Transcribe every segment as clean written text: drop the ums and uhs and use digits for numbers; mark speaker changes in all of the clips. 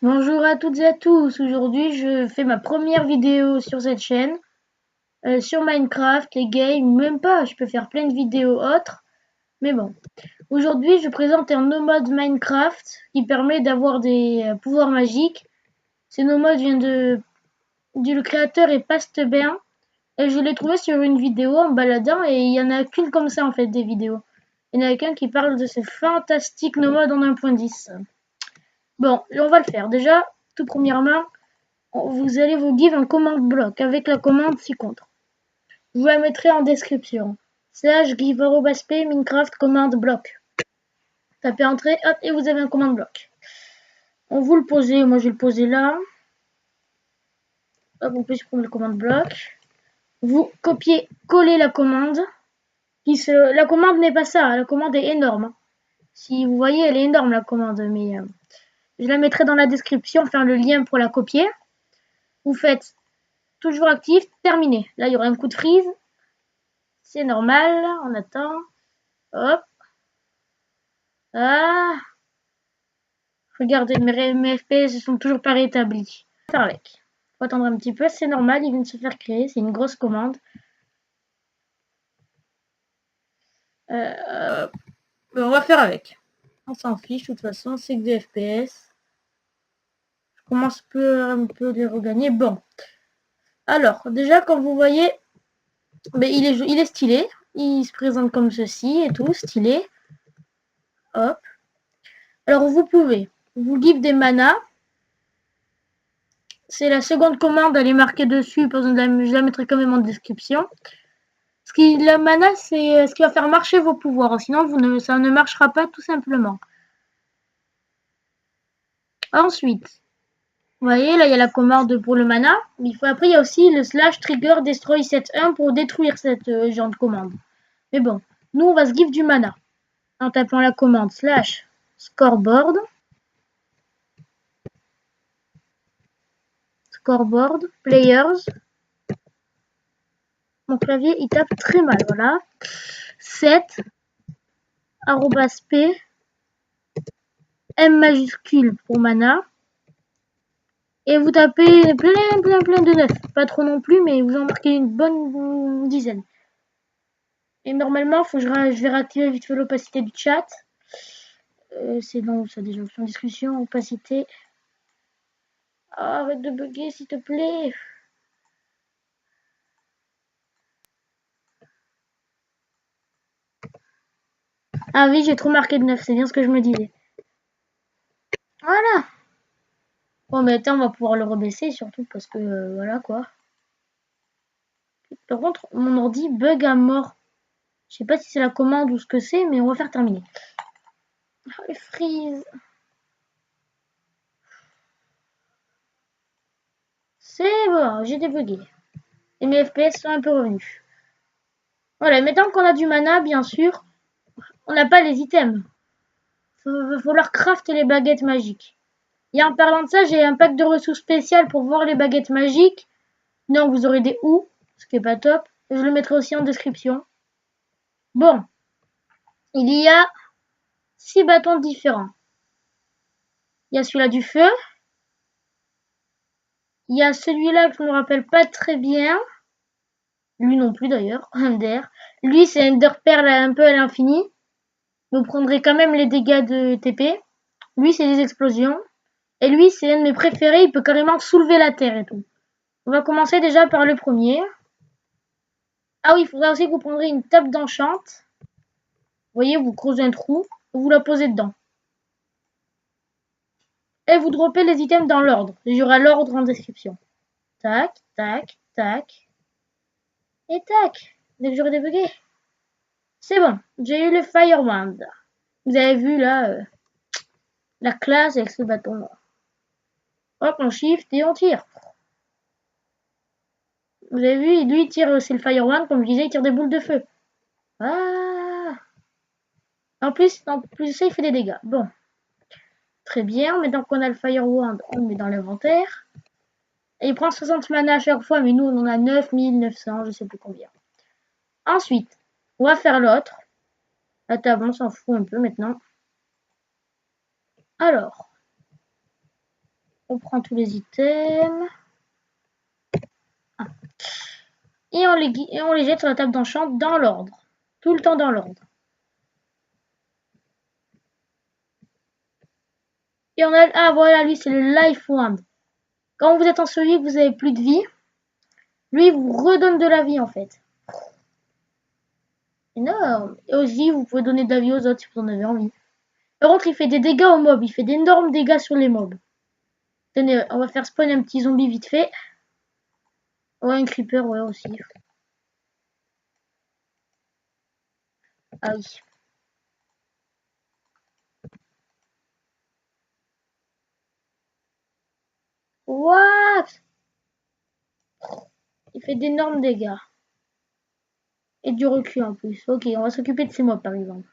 Speaker 1: Bonjour à toutes et à tous. Aujourd'hui, je fais ma première vidéo sur cette chaîne, sur Minecraft, les games, même pas, je peux faire plein de vidéos autres, mais bon. Aujourd'hui, je présente un no mode Minecraft qui permet d'avoir des pouvoirs magiques. Ce no mode vient le créateur est Pastebin, et je l'ai trouvé sur une vidéo en baladant, et il y en a qu'une comme ça en fait, des vidéos. Il y en a qu'un qui parle de ce fantastique no mode en 1.10. Bon, on va le faire. Déjà, tout premièrement, vous allez vous give un commande bloc avec la commande ci-contre. Je vous la mettrai en description. /give Minecraft commande bloc. Tapez entrée, hop, et vous avez un commande bloc. On vous le posez, moi je vais le poser là. Hop, on peut supprimer le commande bloc. Vous copiez, collez la commande. La commande n'est pas ça, la commande est énorme. Si vous voyez, elle est énorme la commande, mais je la mettrai dans la description, faire le lien pour la copier. Vous faites toujours actif, terminé. Là, il y aura un coup de freeze. C'est normal, on attend. Hop. Ah, regardez, mes FPS ne sont toujours pas rétablis. On va faire avec. Faut attendre un petit peu, c'est normal, il vient de se faire créer, c'est une grosse commande. Euh, on va faire avec. On s'en fiche, de toute façon, c'est que des FPS. Je commence un peu les regagner. Bon. Alors, déjà, comme vous voyez, ben, il est stylé. Il se présente comme ceci et tout, stylé. Hop. Alors, vous pouvez vous give des manas. C'est la seconde commande, elle est marquée dessus, je la mettrai quand même en description. La mana, c'est ce qui va faire marcher vos pouvoirs, sinon ça ne marchera pas tout simplement. Ensuite, vous voyez, là il y a la commande pour le mana, mais après il y a aussi le /trigger destroy set 1 pour détruire cette genre de commande. Mais bon, nous on va se give du mana en tapant la commande /scoreboard. Scoreboard, players. Mon clavier il tape très mal, voilà. 7 @p M majuscule pour mana. Et vous tapez plein de 9. Pas trop non plus, mais vous en marquez une bonne dizaine. Et normalement, je vais réactiver vite fait l'opacité du chat. C'est dans ça déjà, option discussion, opacité. Oh, arrête de bugger, s'il te plaît. Ah oui, j'ai trop marqué de 9, c'est bien ce que je me disais. Voilà. Bon, mais attends, on va pouvoir le rebaisser, surtout parce que, voilà, quoi. Par contre, mon ordi bug à mort. Je sais pas si c'est la commande ou ce que c'est, mais on va faire terminer. Oh, les freeze. C'est bon, j'ai débugué. Et mes FPS sont un peu revenus. Voilà, maintenant qu'on a du mana, bien sûr, on n'a pas les items. Il va falloir crafter les baguettes magiques. Et en parlant de ça, j'ai un pack de ressources spéciales pour voir les baguettes magiques. Donc vous aurez des ou, ce qui est pas top. Je le mettrai aussi en description. Bon, il y a 6 bâtons différents. Il y a celui-là du feu. Il y a celui-là que je ne me rappelle pas très bien. Lui non plus d'ailleurs, Ender. Lui c'est Ender Pearl un peu à l'infini. Vous prendrez quand même les dégâts de TP. Lui c'est des explosions. Et lui, c'est un de mes préférés, il peut carrément soulever la terre et tout. On va commencer déjà par le premier. Ah oui, il faudra aussi que vous prendrez une table d'enchant. Vous voyez, vous creusez un trou, vous la posez dedans. Et vous droppez les items dans l'ordre. Il y aura l'ordre en description. Tac, tac, tac. Et tac. Dès que j'aurai débugué. C'est bon, j'ai eu le Firewand. Vous avez vu là, la classe avec ce bâton-là. Hop, on shift et on tire. Vous avez vu, lui il tire, c'est le Firewand, comme je disais, il tire des boules de feu. Ah. En plus de ça, il fait des dégâts. Bon, très bien. Maintenant qu'on a le Firewand, on le met dans l'inventaire. Et il prend 60 mana à chaque fois, mais nous, on en a 9900, je sais plus combien. Ensuite, on va faire l'autre. La table, on s'en fout un peu maintenant. Alors, On prend tous les items. Ah. Et on les jette sur la table d'enchant dans l'ordre. Tout le temps dans l'ordre. Et on a... Ah voilà, lui c'est le Life Wand. Quand vous êtes enseveli, que vous avez plus de vie, lui vous redonne de la vie en fait. Énorme. Et aussi, vous pouvez donner de la vie aux autres si vous en avez envie. Par contre, il fait des dégâts aux mobs. Il fait d'énormes dégâts sur les mobs. Tenez, on va faire spawn un petit zombie vite fait. Ouais, un creeper, ouais, aussi. Ah oui. What? Il fait d'énormes dégâts. Et du recul en plus. Ok, on va s'occuper de ces mobs par exemple.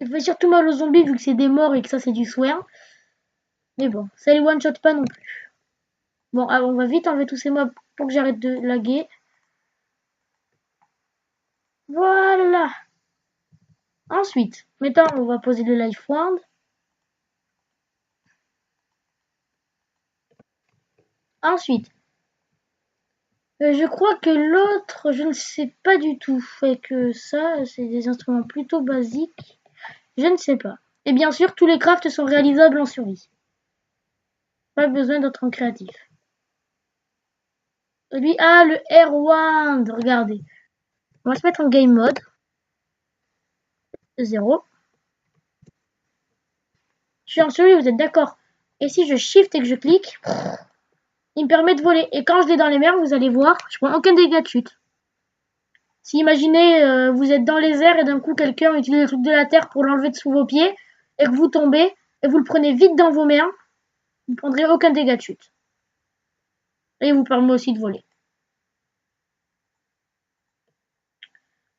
Speaker 1: Il fait surtout mal aux zombies vu que c'est des morts et que ça c'est du soin. Mais bon, ça les one-shot pas non plus. Bon, alors on va vite enlever tous ces mobs pour que j'arrête de laguer. Voilà. Ensuite, maintenant on va poser le life wand. Ensuite, je crois que l'autre, je ne sais pas du tout. Fait que ça, c'est des instruments plutôt basiques. Je ne sais pas. Et bien sûr, tous les crafts sont réalisables en survie. Pas besoin d'être en créatif. Lui, ah, le Air Wand, regardez. On va se mettre en game mode. 0. Je suis en survie, vous êtes d'accord? Et si je shift et que je clique, il me permet de voler. Et quand je l'ai dans les mers, vous allez voir, je prends aucun dégât de chute. Si imaginez, vous êtes dans les airs et d'un coup quelqu'un utilise le truc de la terre pour l'enlever de sous vos pieds et que vous tombez et vous le prenez vite dans vos mains, vous ne prendrez aucun dégât de chute. Et il vous permet aussi de voler.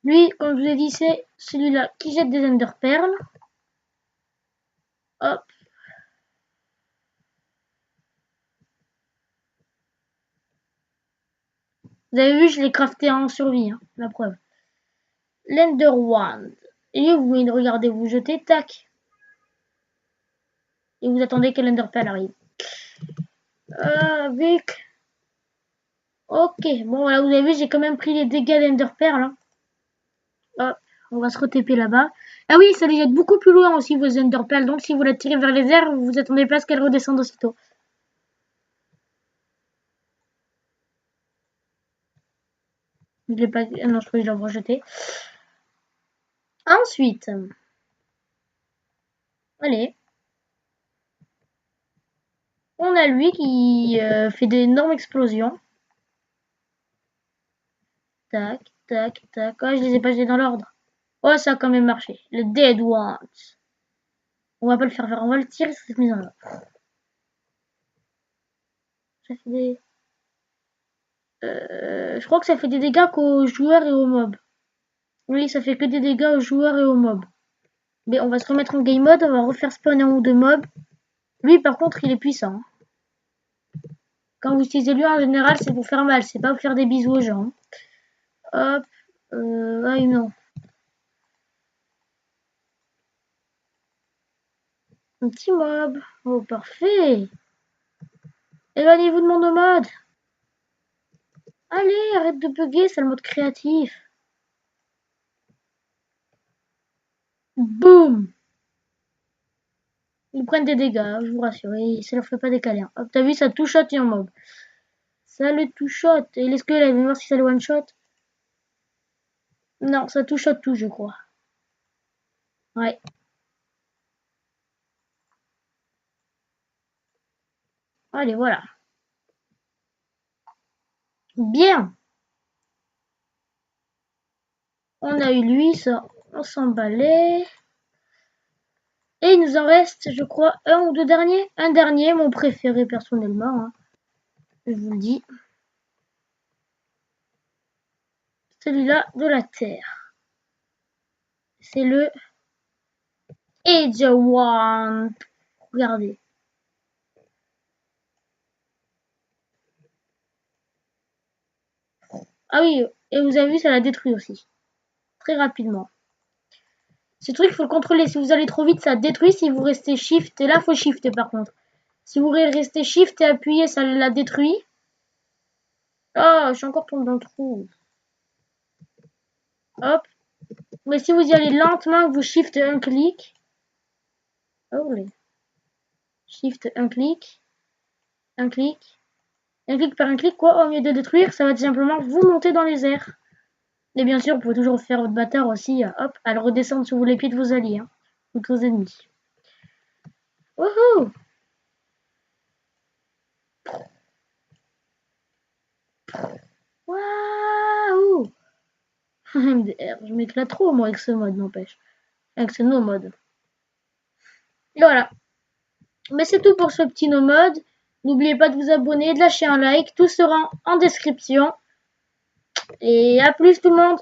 Speaker 1: Lui, comme je vous ai dit, c'est celui-là qui jette des Ender Pearls. Hop. Vous avez vu, je l'ai crafté en survie, hein, la preuve. L'Ender Wand. Et vous regardez, vous jetez, tac. Et vous attendez que l'Ender Pearl arrive. Avec... Ok, bon voilà, vous avez vu, j'ai quand même pris les dégâts d'Ender Pearl. Hein. Hop, on va se re-TP là-bas. Ah oui, ça les jette beaucoup plus loin aussi, vos Ender Pearl. Donc si vous la tirez vers les airs, vous attendez pas à ce qu'elle redescende aussitôt. Je l'ai pas... Ah non, je crois que je l'ai rejeté. Ensuite, allez, on a lui qui fait d'énormes explosions. Tac, tac, tac. Oh, je les ai pas jetés dans l'ordre. Oh, ça a quand même marché. Le Dead Ones. On va pas le faire faire, on va le tirer sur cette maison-là. Ça fait des... je crois que ça fait des dégâts qu'aux joueurs et aux mobs. Oui, ça fait que des dégâts aux joueurs et aux mobs. Mais on va se remettre en game mode, on va refaire spawn un ou deux mobs. Lui, par contre, il est puissant. Quand vous utilisez lui, en général, c'est pour faire mal, c'est pas pour faire des bisous aux gens. Hop. Ah non. Un petit mob. Oh, parfait. Éloignez-vous de mon nomade. Allez, arrête de bugger, c'est le mode créatif. Boum. Ils prennent des dégâts, je vous rassure. Et ça leur fait pas décaler. Hein. Hop, t'as vu, ça two-shot un mob. Ça le two-shot. Et les squelettes, on va voir si ça le one-shot. Non, ça two-shot tout, je crois. Ouais. Allez, voilà. Bien. On a eu lui, ça, on s'emballait. Et il nous en reste, je crois, un ou deux derniers. Un dernier, mon préféré personnellement. Hein. Je vous le dis. Celui-là de la Terre. C'est le Edge One. Regardez. Ah oui, et vous avez vu, ça l'a détruit aussi. Très rapidement. Ce truc, il faut le contrôler. Si vous allez trop vite, ça détruit. Si vous restez shift, et là, il faut shifter par contre. Si vous restez shift et appuyé, ça la détruit. Oh, je suis encore tombé dans le trou. Hop. Mais si vous y allez lentement, que vous shift un clic. Oh, les. Shift un clic. Un clic. Un clic par un clic, quoi. Au lieu de détruire, ça va tout simplement vous monter dans les airs. Et bien sûr, vous pouvez toujours faire votre bâtard aussi. Hop, à le redescendre sous les pieds de vos alliés. Hein, ou de vos ennemis. Wouhou! Waouh! Je m'éclate trop, moi, avec ce mode, n'empêche. Avec ce no mode. Et voilà. Mais c'est tout pour ce petit no mode. N'oubliez pas de vous abonner, de lâcher un like. Tout sera en description. Et à plus tout le monde!